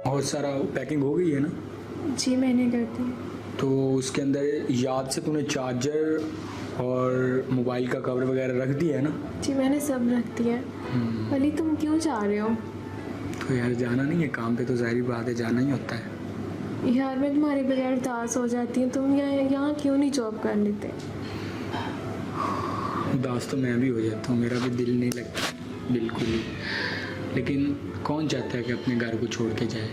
बहुत सारा पैकिंग हो गई है ना? जी मैंने कर दी। तो उसके अंदर याद से तूने चार्जर और मोबाइल का कवर वगैरह रख दिया है ना? जी मैंने सब रख दिया है। अली तुम क्यों जा रहे हो? तो यार जाना नहीं है काम पे, तो ज़ाहिर बात है जाना ही होता है। यार मैं तुम्हारे बगैर उदास हो जाती हूँ, तुम यहाँ क्यों नहीं जॉब कर लेते? उदास तो मैं भी हो जाता हूँ, मेरा भी दिल नहीं लगता बिल्कुल ही। लेकिन कौन चाहता है कि अपने घर को छोड़ के जाए?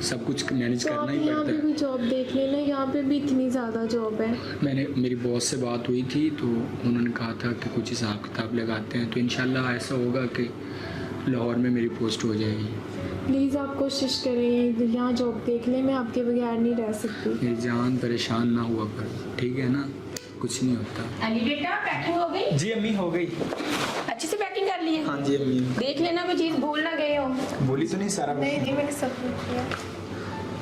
सब कुछ मैनेज तो करना आप ही यहाँ पड़ता पे है। भी जॉब देख लेना, यहाँ पे भी इतनी ज़्यादा जॉब है। मैंने मेरी बॉस से बात हुई थी तो उन्होंने कहा था कि कुछ हिसाब किताब लगाते हैं, तो इंशाल्लाह ऐसा होगा कि लाहौर में मेरी पोस्ट हो जाएगी। प्लीज़ आप कोशिश करें यहाँ जॉब देख लें, मैं आपके बगैर नहीं रह सकती। मेरी जान परेशान ना हुआ कर, ठीक है ना? कुछ नहीं होता। अली बेटा पैकिंग हो गई? जी अम्मी हो गई। अच्छे से पैकिंग कर ली है? हाँ जी अम्मी। देख लेना कोई चीज़ भूल ना गए हो। बोली तो नहीं सारा? नहीं जी मैंने सब कुछ किया।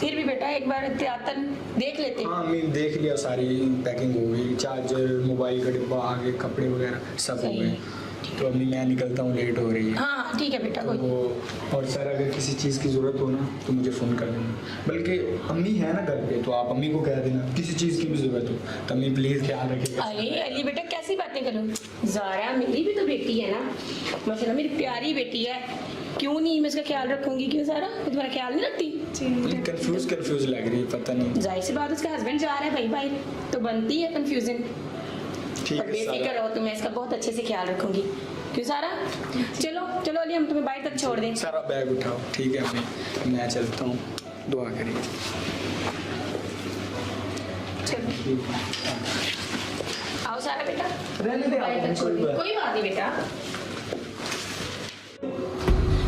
फिर भी बेटा एक बार एहतियातन देख लेते। हाँ अम्मी देख लिया, सारी पैकिंग हो गई, चार्जर, मोबाइल का डिब्बा, आगे कपड़े वगैरह सब हो गए। तो अम्मी मैं निकलता हूँ, लेट हो रही है। हाँ हाँ ठीक है बेटा कोई। तो और सर अगर किसी चीज़ की ज़रूरत हो ना तो मुझे फ़ोन कर देना, बल्कि अम्मी है ना घर पे, तो आप अम्मी को कह देना किसी चीज़ की भी ज़रूरत हो तो अम्मी प्लीज़ ख्याल रखिएगा। अरे अली बेटा कैसी बातें करो, ज़ारा मेरी भी तो बेटी है ना, माशाल्लाह मेरी प्यारी बेटी है, क्यों नहीं मैं इसका ख्याल रखूंगी? क्यों ज़ारा मैं तुम्हारा ख्याल नहीं रखती? जी कंफ्यूज लग रही है, पता नहीं। जाहिर सी बात उसका हस्बैंड जा रहा है भाई भाई, तो बनती है कंफ्यूजन। ठीक और है बेफिक्र सारा। रहो, तो मैं इसका बहुत अच्छे से ख्याल रखूंगी। क्यों सारा? चलो चलो अली हम तुम्हें बाहर तक छोड़ दें। सारा बैग उठाओ, ठीक है अम्मी मैं चलता हूँ, दुआ करिए। चलो आओ सारा बेटा, रहने दे आप, बाहर तक छोड़ कोई दें। बात। कोई बात नहीं बेटा।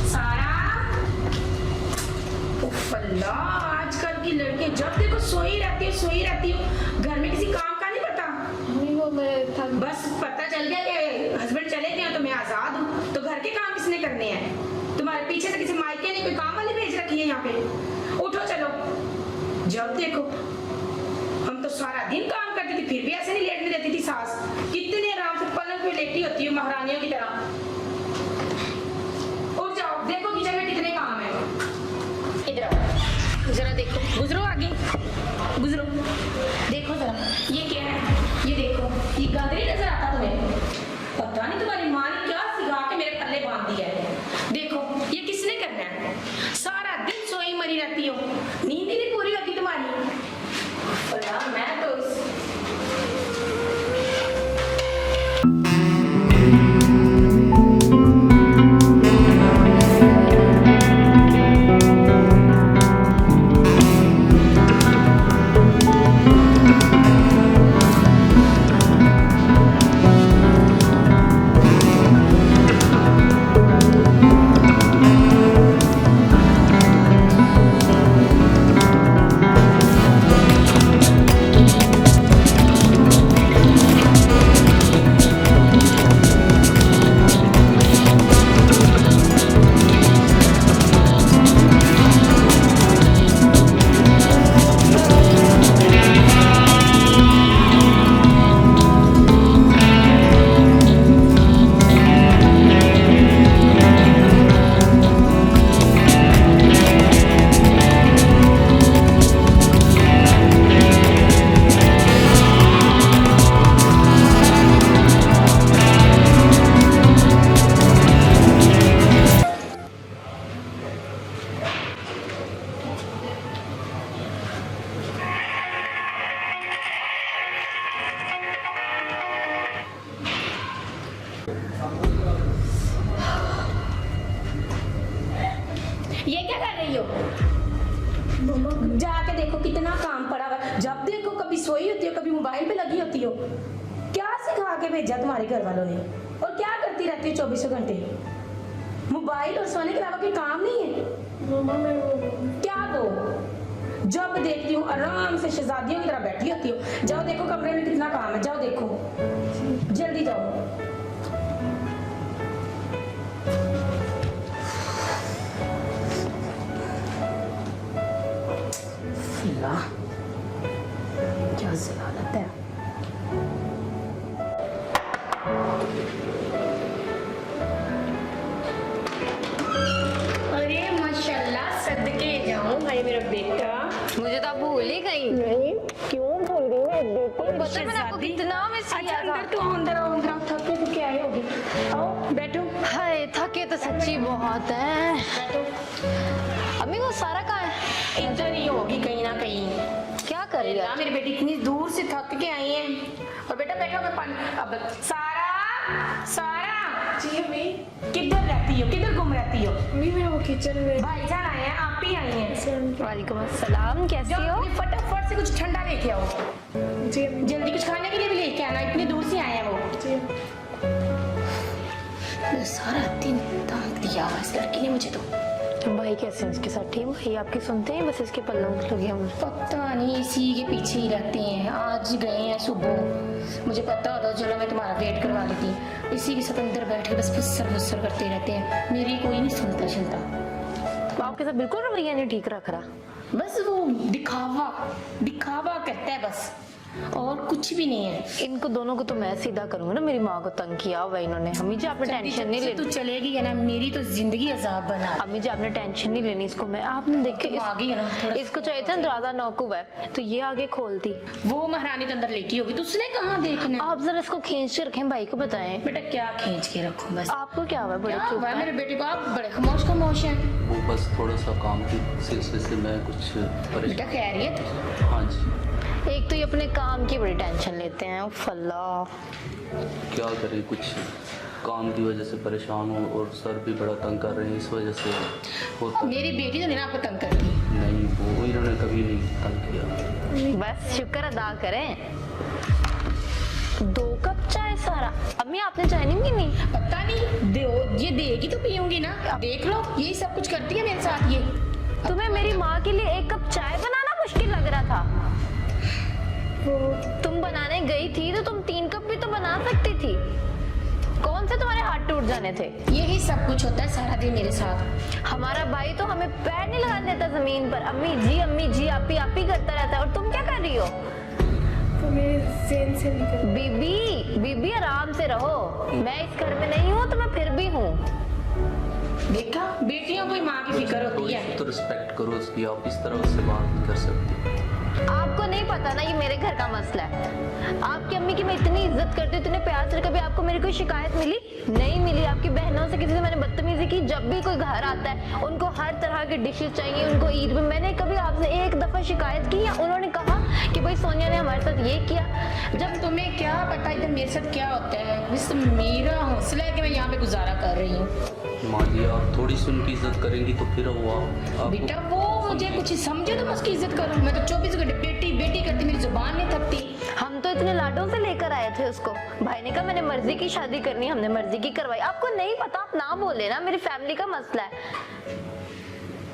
सारा उफ अल्लाह, आजकल की लड़के जब देखो सोई रहती हो, घर में किसी काम का नहीं पता। मम्मी वो मैं थक बस पता चल गया कि हस्बैंड चले गए तो मैं आजाद हूँ, तो घर के काम किसने करने हैं? तुम्हारे पीछे से किसी मायके ने कोई काम वाली भेज रखी है यहाँ पे? उठो चलो, जब देखो हम तो सारा दिन काम करती थी फिर भी ऐसे नहीं लेटने देती थी सास, कितने आराम से पलंग पे लेटी होती है महारानियों की तरह। उठ जाओ, देखो किचन में कितने काम है। इधर आओ जरा देखो, गुजरो आगे गुजरो, देखो जरा ये क्या है, ये देखो ये गंद नहीं नजर आता तुम्हें? पता नहीं तुम्हारी माँ ने क्या सिखा के मेरे पल्ले बांध दिया है। देखो ये किसने करना है? सारा दिन सोई मरी रहती हो, नींद ही नहीं पूरी होती तुम्हारी। अल्लाह मैं तो ये क्या कर रही हो? जाके देखो कितना काम पड़ा हुआ है। जब देखो कभी सोई होती हो, कभी मोबाइल पे लगी होती हो। क्या सिखा के भेजा तुम्हारे घर वालों ने? और क्या करती रहती हो 24 घंटे? मोबाइल और सोने के अलावा कोई काम नहीं है? मम्मा मैं वो क्या दो? जब देखती हूँ आराम से शहजादियों की तरह बैठी होती हो। जाओ देखो कमरे में कितना काम है, जाओ देखो, जल्दी जाओ। अल्लाह क्या ज़लालत है। अरे माशाल्लाह, सदके जाओ। है मेरा बेटा। मुझे तो आप भूल ही गई। नहीं क्यों भूल गई मैं बेटे पता है मैंने आपको कितना मिस किया था। अंदर तो अंदर आओ, अंदर आओ, थके तो क्या होगी। आओ बैठो हाय थके तो सच्ची बहुत है। बैठो। अम्मी वो सारा कहाँ है? इधर ही होगी कहीं ना कहीं। क्या कर रही है? मेरी बेटी इतनी दूर से थक के आई है। और बेटा बैठो, मैं पानी। अब सारा सारा जी अम्मी। किधर रहती हो, किधर घूम रहती हो? अम्मी मैं वो किचन में। भाईजान आए हैं, आप ही आई हैं। वालेकुम अस्सलाम, कैसी जाओ हो? अपनी फटाफट से कुछ ठंडा लेके आओ। जी अम्मी। जल्दी कुछ खाने के लिए भी लेके आना, इतनी दूर से आए हैं वो। जी सारा दिन ताक दिया इस लड़की ने मुझे तो। भाई कैसे हैं उसके साथ? ठीक भाई आपकी सुनते हैं, बस इसके पल्लों में लगे हम। पता नहीं इसी के पीछे ही रहते हैं। आज गए हैं सुबह, मुझे पता होता चलो मैं तुम्हारा वेट करवा लेती। इसी के साथ अंदर बैठ के बस फुस्सर करते रहते हैं, मेरी कोई नहीं सुनता चलता। आपके साथ बिल्कुल रवैया नहीं ठीक रख रहा। बस वो दिखावा दिखावा करता है बस, और कुछ भी नहीं है। इनको दोनों को तो मैं सीधा करूंगा ना। मेरी माँ को तंग किया हुआ है इन्होंने। अम्मी जी आपने टेंशन नहीं तू लेनी। चलेगी है ना, मेरी तो जिंदगी अजाब बना। अम्मी जी आपने टेंशन नहीं लेनी इसको। मैं आपने देखे तुम आ गई है ना थोड़ा। इसको चाहिए था दरवाजा नौकू है तो ये आगे खोलती। वो महारानी तो अंदर लेटी होगी, तो उसने कहाँ देखना। आप जरा इसको खींच के रखें, भाई को बताएं। बेटा क्या खींच के रखूं बस। आपको क्या हुआ? बड़े क्या चुप हुआ है हैं। मेरे बेटे को? आप बड़े खामोश हैं। वो बस थोड़ा सा काम के सिलसिले से मैं कुछ बेटा परेशान। खैरियत? हाँ जी, एक तो ये अपने काम की बड़ी टेंशन लेते हैं। उफ अल्लाह। क्या करें, कुछ काम की वजह से परेशान हूँ और सर भी बड़ा तंग कर रहे हैं, इस वजह से होता मेरी बेटी तो नहीं ना आपको तंग करती। नहीं। वो इन्होंने कभी नहीं तंग किया। बस शुक्र अदा करें। 2 कप चाय सारा। अम्मी आपने चाय नहीं पीनी? पता नहीं दो, ये देगी तो पीऊंगी ना। देख लो यही सब कुछ करती है मेरे साथ ये। तुम्हें मेरी माँ के लिए 1 कप चाय बनाना मुश्किल लग रहा था। तुम बनाने गई थी तो तुम 3 कप भी तो बना सकती थी। कौन से तुम्हारे हाथ टूट जाने थे? यही सब कुछ होता है सारा दिन मेरे साथ। हमारा भाई तो हमें पैर नहीं लगाने देता जमीन पर। अम्मी जी आप ही करता रहता है। और तुम क्या कर रही हो? वो मेरे जेन से निकल। बीबी आराम से रहो। मैं इस घर में नहीं हूँ तो मैं फिर भी हूँ। देखा, बेटियों को ही माँ की फिक्र होती है। तो रिस्पेक्ट करो उसकी, आप इस तरह उससे बात नहीं कर सकते। आपको नहीं पता ना, ये मेरे घर का मसला है। आपकी अम्मी की मैं इतनी इज्जत करती हूँ, इतने प्यार से। कभी आपको मेरी कोई शिकायत मिली? नहीं मिली। आपकी बहनों से किसी से मैंने बदतमीजी की? जब भी कोई घर आता है उनको हर तरह के डिशेज चाहिए। उनको ईद में मैंने कभी आपसे एक दफा शिकायत की या उन्होंने कहा कि भाई सोनिया ने हमारे साथ ये किया? जब तुम्हें क्या पता इधर मेरे साथ क्या होता है। बस मेरा हौसला है कि मैं यहाँ पे गुजारा कर रही हूँ। माँ जी आप थोड़ी सी उनकी इज्जत करेंगी तो फिर वो आप बेटा वो मुझे कुछ समझे तो मैं उसकी इज्जत करूँ। मैं तो 24 घंटे बेटी करती, मेरी जुबान नहीं थकती। हम तो इतने लाडों से लेकर आए थे उसको। भाई ने कहा मैंने मर्जी की शादी करनी, हमने मर्जी की करवाई। आपको नहीं पता, आप ना बोले ना। मेरी फैमिली का मसला है।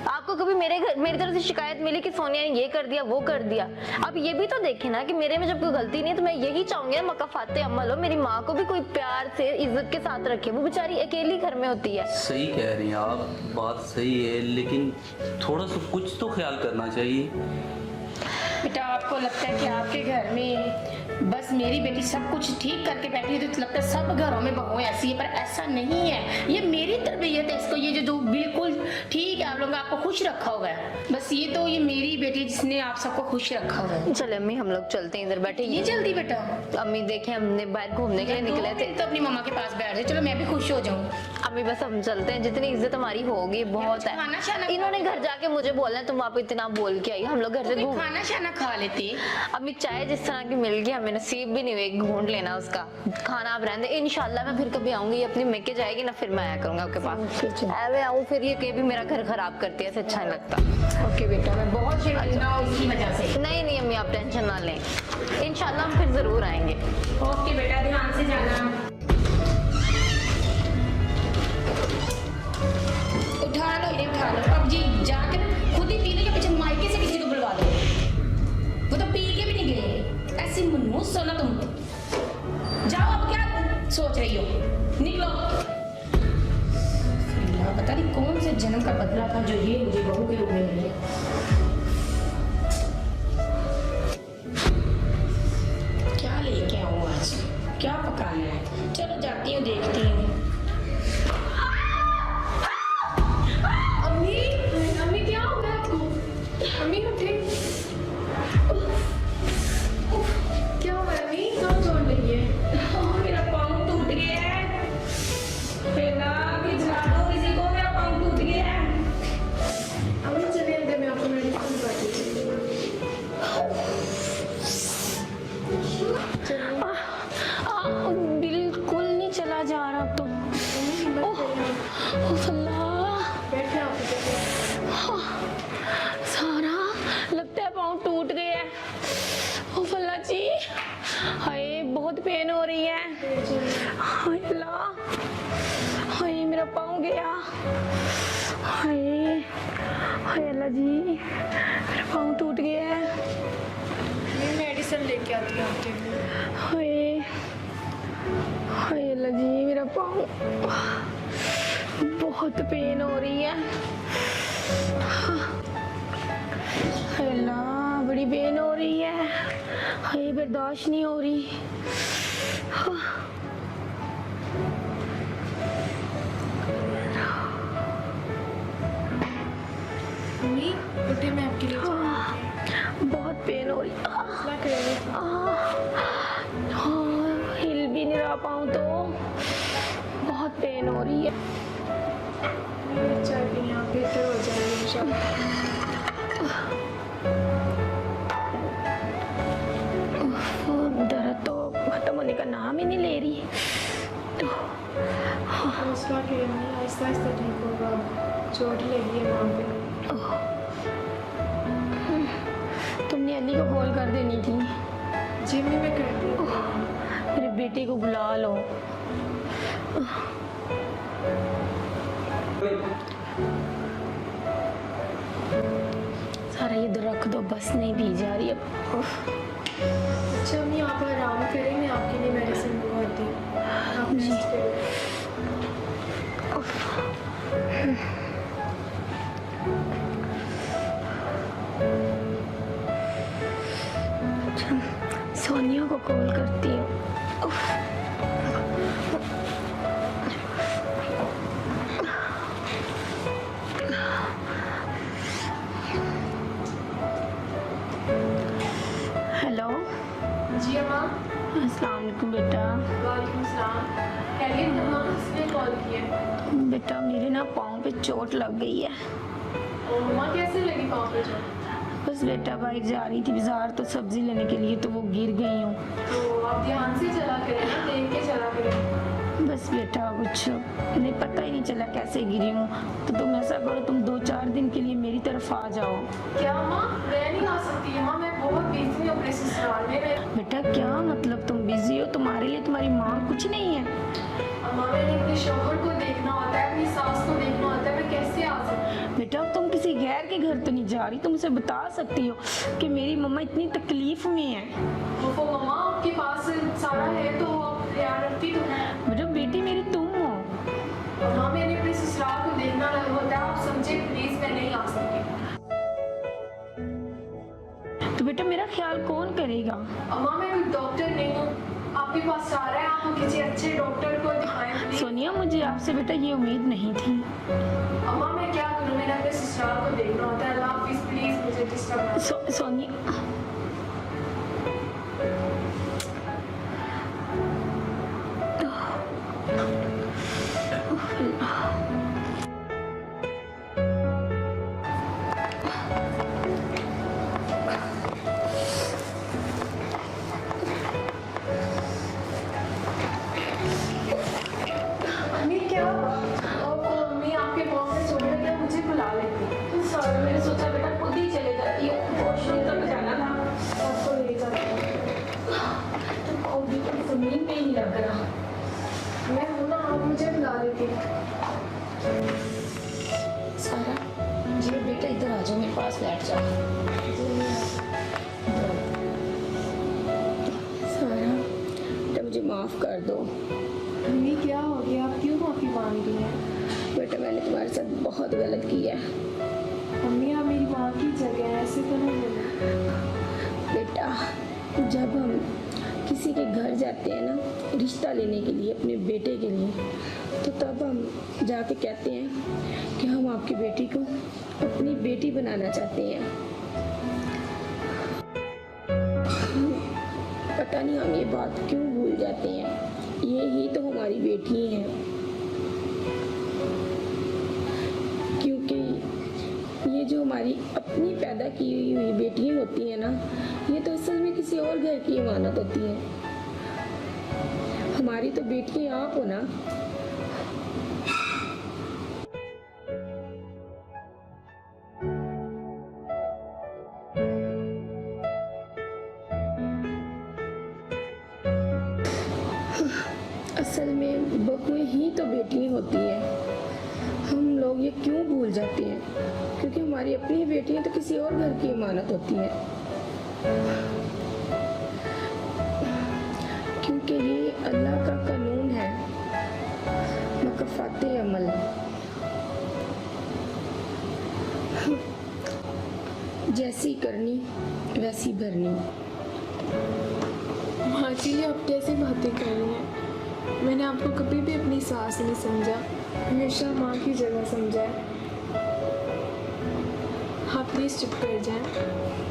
आपको कभी मेरी तरफ से शिकायत मिली कि सोनिया ने ये कर दिया वो कर दिया? अब ये भी तो देखे ना कि मेरे में जब कोई गलती नहीं है तो मैं यही चाहूंगी ना मकाफाते अमल हो। मेरी माँ को भी कोई प्यार से इज्जत के साथ रखे। वो बेचारी अकेली घर में होती है। सही कह रही हैं आप, बात सही है, लेकिन थोड़ा सा कुछ तो ख्याल करना चाहिए। बेटा आपको लगता है कि आपके घर में बस मेरी बेटी सब कुछ ठीक करके बैठी है तो लगता है सब घरों में बहुएं ऐसी है, पर ऐसा नहीं है। ये मेरी तरबियत है। इसको ये जो बिल्कुल ठीक है, आप लोग आपको खुश रखा हुआ है। बस ये तो ये मेरी बेटी जिसने आप सबको खुश रखा हुआ है। चले अम्मी हम लोग चलते हैं, इधर बैठे। ये जल्दी बेटा, अम्मी देखें हमने बाहर घूमने के लिए निकले थे। तो अपनी मम्मा के पास बैठ जाओ, चलो मैं भी खुश हो जाऊँ। अम्मी बस हम चलते हैं, जितनी इज्जत हमारी होगी बहुत है। खाना शाना इन्होंने घर जाके मुझे बोला है तुम आप इतना बोल के आई। हम लोग घर से कोई घूम। खाना शाना खा लेते। अम्मी चाय जिस तरह की मिल गई हमें नसीब भी नहीं हुई ढूंढ लेना उसका। खाना आप रहने। इंशाल्लाह मैं फिर कभी आऊंगी, ये अपनी मेके जाएगी ना फिर मैं आया करूंगा आपके पास। ऐवे आऊँ फिर ये कभी मेरा घर खराब करती है, ऐसे अच्छा नहीं लगता। ओके बेटा, मैं बहुत शर्मिंदा हूँ इसकी वजह से। नहीं अम्मी आप टेंशन ना लें, इंशाल्लाह हम फिर जरूर आएंगे। ओके बेटा, ध्यान से जाना। उठा लो इन्हें, उठा लो। अब जी जाकर खुद ही पीने के पीछे मायके से किसी को बुलवा दो। वो तो पी के भी नहीं गए। ऐसी मनहूस हो ना तुम। जाओ, अब क्या सोच रही हो? निकलो। पता नहीं कौन से जन्म का बदला था जो ये मुझे बहू के रूप में मिले। क्या लेके आऊं आज? क्या पकाना है? चलो जाती हूँ, देखती हूँ। अम्मी लगता है पाँव टूट गया है। ओ फल्ला जी, हाय बहुत पेन हो रही है। हाय अल्लाह, हाय मेरा पाँव गया। हाय हाय अल्लाह जी, मेरा पाँव टूट गया है। मैं मेडिसिन लेके आती हूँ आपके लिए। हाय हाय अल्लाह जी, मेरा पाँव बहुत पेन हो रही है। हाय अल्लाह, बड़ी पेन हो रही है। हाय बर्दाश्त नहीं हो रही। मम्मी उठे, मैं आपके लिए बहुत पेन हो रही है। फैसला करेंगे। हाँ, हिल भी नहीं रहा पाऊँ तो बहुत पेन हो रही है। चल यहाँ बेहतर हो जाएगा इंशाल्लाह। दर्द तो खत्म होने का नाम ही नहीं ले रही। फैसला करेंगे, आहिस्ता आहिस्ता ठीक होगा। चोट लगी है वहाँ पे। तुमने अली को कॉल कर देनी थी। जिम में मैं करती हूँ। मेरे बेटे को बुला लो। सारा ये रख दो, बस नहीं पी जा रही अब। अच्छा अम्मी आप आराम करें, मैं आपके लिए मेडिसिन मंगवाती हूँ। आप रेस्ट करें। सोनिया को कॉल करती हूँ। हेलो, जी अम्मा। अस्सलाम वालेकुम बेटा। वालेकुम सलाम। कहिए अम्मा, किसने कॉल किया? बेटा मेरे ना पाँव पे चोट लग गई है। और अम्मा कैसे लगी पाँव पे चोट? बस बेटा बाइक जा रही थी बाजार तो सब्जी लेने के लिए, तो वो गिर गई हूँ। तो आप ध्यान से चला करें ना, देख के चला करें। बस बेटा कुछ नहीं, पता ही नहीं चला कैसे गिरी हूँ। तो तुम ऐसा करो, तुम 2-4 दिन के लिए मेरी तरफ आ जाओ। क्या अम्मा, मैं नहीं आ सकती अम्मा, मैं बहुत बिजी हूँ अपने ससुराल में। बेटा क्या मतलब तुम बिजी हो? तुम्हारे लिए तुम्हारी माँ कुछ नहीं है? अम्मा मैंने अपने शौहर को देखना होता है, अपनी सास को देखना होता है, मैं कैसे आ सकती? बेटा तुम किसी गैर के घर तो नहीं जा रही? तुम उसे बता सकती हो कि मेरी मम्मा इतनी तकलीफ में है। वो मम्मा आपके पास सारा है तो आप ख्याल रखती तो है। बेटा बेटी मेरी तुम हो। अम्मा मैंने अपने ससुराल को देखना होता है, आप समझे प्लीज, मैं नहीं आ सकती। तो बेटा मेरा ख्याल कौन करेगा? अम्मा मैं कोई डॉक्टर नहीं हूँ, आपके पास सारा है, आप किसी अच्छे डॉक्टर को दिखाएं प्लीज। सोनिया मुझे आपसे बेटा ये उम्मीद नहीं थी। अम्मा मैं क्या करूँ, मैंने अपने ससुराल को देखना होता है। अल्लाह हाफिज, प्लीज मुझे डिस्टर्ब मत। सोनिया अम्मी क्या अम्मी आपके पाँव में चोट लगी है, मुझे बुला लेती। सॉरी, मैंने सोचा बेटा खुद ही चले जाती हूँ, वॉशरूम तक जाना था। आपको ले जाती और बिल्कुल जमीन पे ही नहीं लग रहा। हूँ मैं हूँ ना, आप मुझे बुला लेती। सारा जी बेटा इधर आ जाओ, मेरे पास बैठ जाओ। सारा बेटा मुझे माफ़ कर दो। अम्मी क्या हो गया, आप क्यों माफी मांग रही हैं? बेटा मैंने तुम्हारे साथ बहुत गलत किया है। अम्मी आप मेरी माँ की जगह है, ऐसे तो नहीं बोलो। बेटा जब हम किसी के घर जाते हैं ना रिश्ता लेने के लिए अपने बेटे के लिए, तो तब हम जाके कहते हैं कि हम आपकी बेटी को अपनी बेटी बनाना चाहते हैं। पता नहीं हम ये बात क्यों भूल जाते हैं, ये ही तो हमारी बेटी हैं। क्योंकि ये जो हमारी अपनी पैदा की हुई बेटियां होती हैं ना, ये तो असल में किसी और घर की इमानत होती है। हमारी तो बेटियां आप हो ना। असल में बहुएं ही तो बेटियां होती हैं। हम लोग ये क्यों भूल जाते हैं? क्योंकि हमारी अपनी बेटियां तो किसी और घर की इमानत होती हैं। क्योंकि ये अल्लाह का कानून है, मकफ़ाते अमल। जैसी करनी वैसी भरनी। माँ जी, ये आप कैसी बातें कर रही हैं? मैंने आपको कभी भी अपनी सास नहीं समझा, हमेशा माँ की जगह समझा है। आप प्लीज़ चुप कर जाएं।